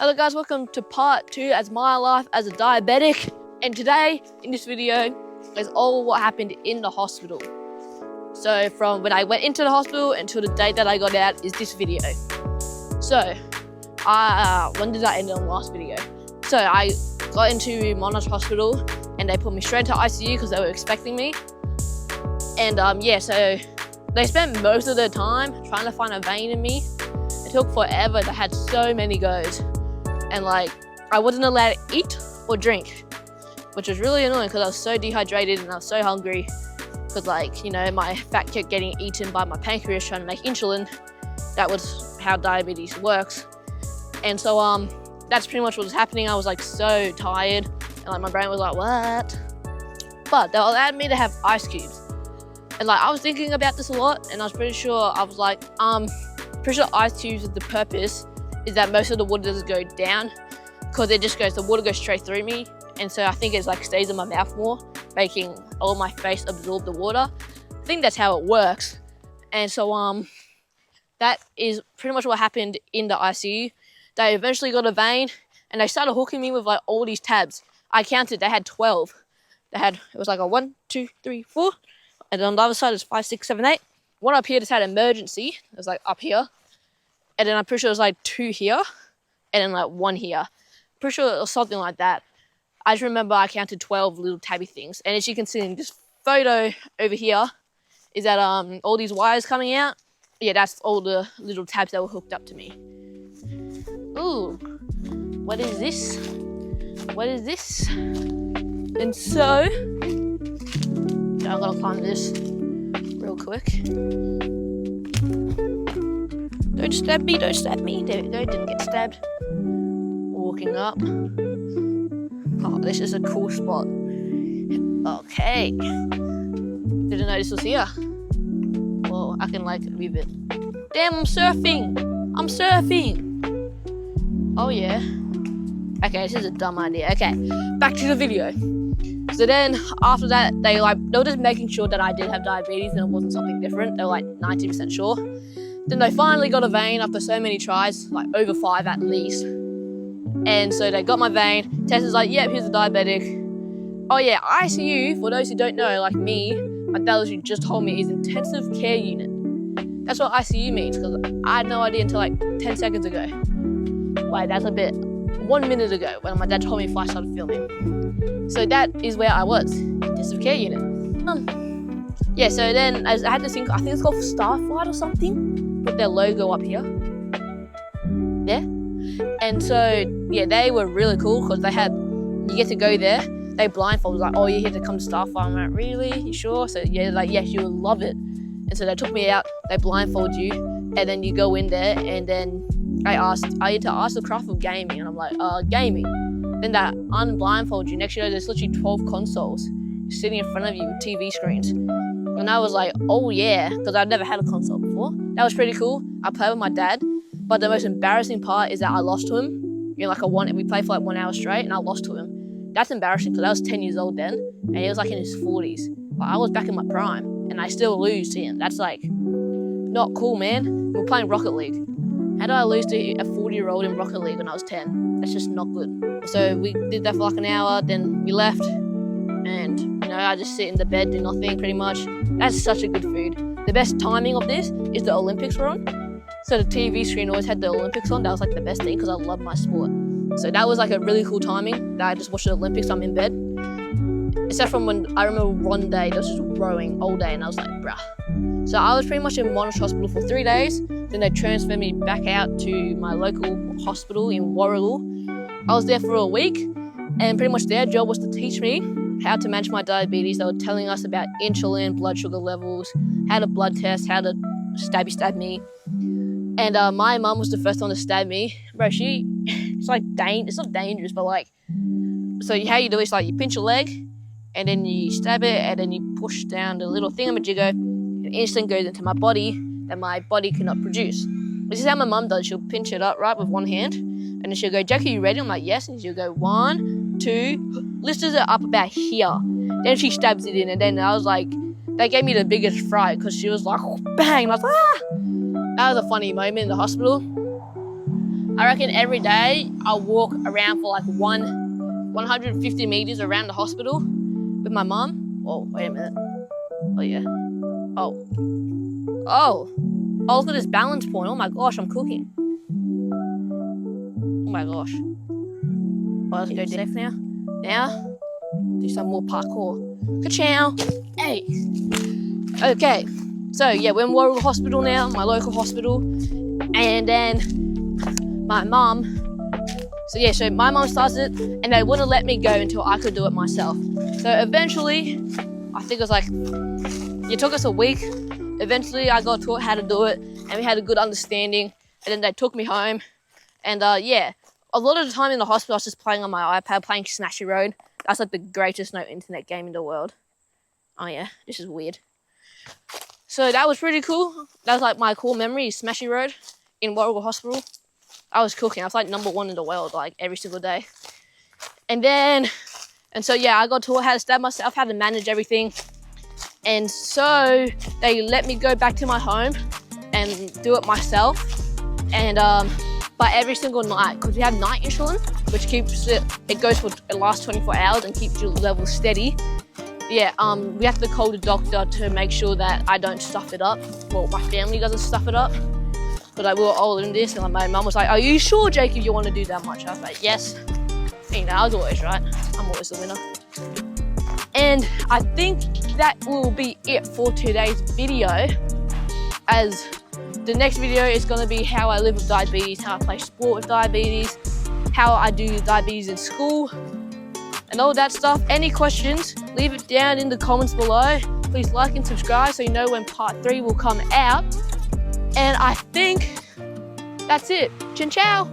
Hello guys, welcome to part 2 as my life as a diabetic. And today, in this video, is all what happened in the hospital. So from when I went into the hospital until the day that I got out is this video. So, when did I end on the last video? So I got into Monash Hospital and they put me straight into ICU because they were expecting me. And yeah, so they spent most of their time trying to find a vein in me. It took forever. They had so many goes. And like, I wasn't allowed to eat or drink, which was really annoying because I was so dehydrated and I was so hungry because, like, you know, my fat kept getting eaten by my pancreas trying to make insulin. That was how diabetes works. And so that's pretty much what was happening. I was like so tired and like my brain was like, what? But they allowed me to have ice cubes. And like, I was thinking about this a lot and I was pretty sure, I was like, pretty sure ice cubes, the purpose is that most of the water doesn't go down because the water goes straight through me. And so I think it's like stays in my mouth more, making all my face absorb the water. I think that's how it works. And so that is pretty much what happened in the ICU. They eventually got a vein and they started hooking me with like all these tabs. I counted, they had 12. It was like a 1, 2, 3, 4. And then on the other side is 5, 6, 7, 8. One up here just had emergency. It was like up here. And then I'm pretty sure it was like 2 here. And then like 1 here. Pretty sure it was something like that. I just remember I counted 12 little tabby things. And as you can see in this photo over here, is that all these wires coming out. Yeah, that's all the little tabs that were hooked up to me. Ooh, what is this? What is this? And so, I'm gonna climb this real quick. Don't stab me, don't stab me. There we go, didn't get stabbed. Walking up. Oh, this is a cool spot. Okay. Didn't know this was here. Well, I can like move it. Damn, I'm surfing! I'm surfing! Oh yeah. Okay, this is a dumb idea. Okay, back to the video. So then, after that, they were just making sure that I did have diabetes and it wasn't something different. They were like 90% sure. Then they finally got a vein after so many tries, like over 5 at least. And so they got my vein. Tess is like, yep, here's a diabetic. Oh yeah, ICU, for those who don't know, like me, my dad just told me is intensive care unit. That's what ICU means, because I had no idea until like 10 seconds ago. Wait, that's a bit, 1 minute ago when my dad told me if I started filming. So that is where I was, intensive care unit. Yeah, so then I had this thing, I think it's called Starflight or something, with their logo up here. There. And so, yeah, they were really cool because you get to go there. They blindfolded, like, oh, you're here to come to Starflight. I'm like, really? You sure? So, yeah, like, yes, you will love it. And so they took me out, they blindfold you, and then you go in there, and then I had to ask the craft of gaming, and I'm like, gaming. Then they unblindfold you. Next year, there's literally 12 consoles sitting in front of you with TV screens. And I was like, oh yeah, because I'd never had a console before. That was pretty cool. I played with my dad, but the most embarrassing part is that I lost to him. You know, we played for like 1 hour straight, and I lost to him. That's embarrassing because I was 10 years old then, and he was like in his 40s. But I was back in my prime, and I still lose to him. That's like, not cool, man. We're playing Rocket League. How did I lose to a 40-year-old in Rocket League when I was 10? That's just not good. So we did that for like an hour, then we left, and you know, I just sit in the bed, do nothing pretty much. That's such a good food. The best timing of this is the Olympics were on. So the TV screen always had the Olympics on. That was like the best thing because I love my sport. So that was like a really cool timing that I just watched the Olympics, I'm in bed. Except from when I remember one day, there was just rowing all day and I was like, bruh. So I was pretty much in Monash Hospital for 3 days. Then they transferred me back out to my local hospital in Warragul. I was there for a week and pretty much their job was to teach me how to manage my diabetes. They were telling us about insulin, blood sugar levels, how to blood test, how to stab me. And my mum was the first one to stab me. Bro, it's like, it's not dangerous, but like, so how you do it is like you pinch your leg and then you stab it and then you push down the little thingamajigger and insulin goes into my body that my body cannot produce. This is how my mum does. She'll pinch it up right with one hand and then she'll go, Jackie, you ready? I'm like, yes. And she'll go 1, 2, lifts it up about here. Then she stabs it in and then I was like, they gave me the biggest fright because she was like, bang. And I was like, ah! That was a funny moment in the hospital. I reckon every day I'll walk around for like 150 meters around the hospital with my mum. Oh, wait a minute. Oh yeah. Oh. Oh. Oh, look at this balance point. Oh my gosh, I'm cooking. Oh my gosh. Well, let's go safe now. Now, do some more parkour. Ka-chow. Hey. Okay. So yeah, we're in Warrigal Hospital now, my local hospital. And then my mum, so my mum starts it and they wouldn't let me go until I could do it myself. So eventually, I think it was like, it took us a week. Eventually I got taught how to do it and we had a good understanding. And then they took me home. And yeah, a lot of the time in the hospital I was just playing on my iPad, playing Smashy Road. That's like the greatest no internet game in the world. Oh yeah, this is weird. So that was pretty cool. That was like my core memory, Smashy Road in Warrigal Hospital. I was cooking. I was like #1 in the world, like every single day. And so yeah, I got taught how to stab myself, how to manage everything. And so they let me go back to my home and do it myself. And but every single night, because we have night insulin, which keeps it goes for the last 24 hours and keeps your level steady. Yeah, we have to call the doctor to make sure that I don't stuff it up. Well, my family doesn't stuff it up. But like, we were all in this, and my mum was like, "Are you sure, Jacob, you want to do that much?" I was like, "Yes." You know, I was always right. I'm always the winner. And I think that will be it for today's video. As the next video is going to be how I live with diabetes, how I play sport with diabetes, how I do diabetes in school, and all that stuff. Any questions, leave it down in the comments below. Please like and subscribe so you know when part 3 will come out. And I think that's it. Chin chow.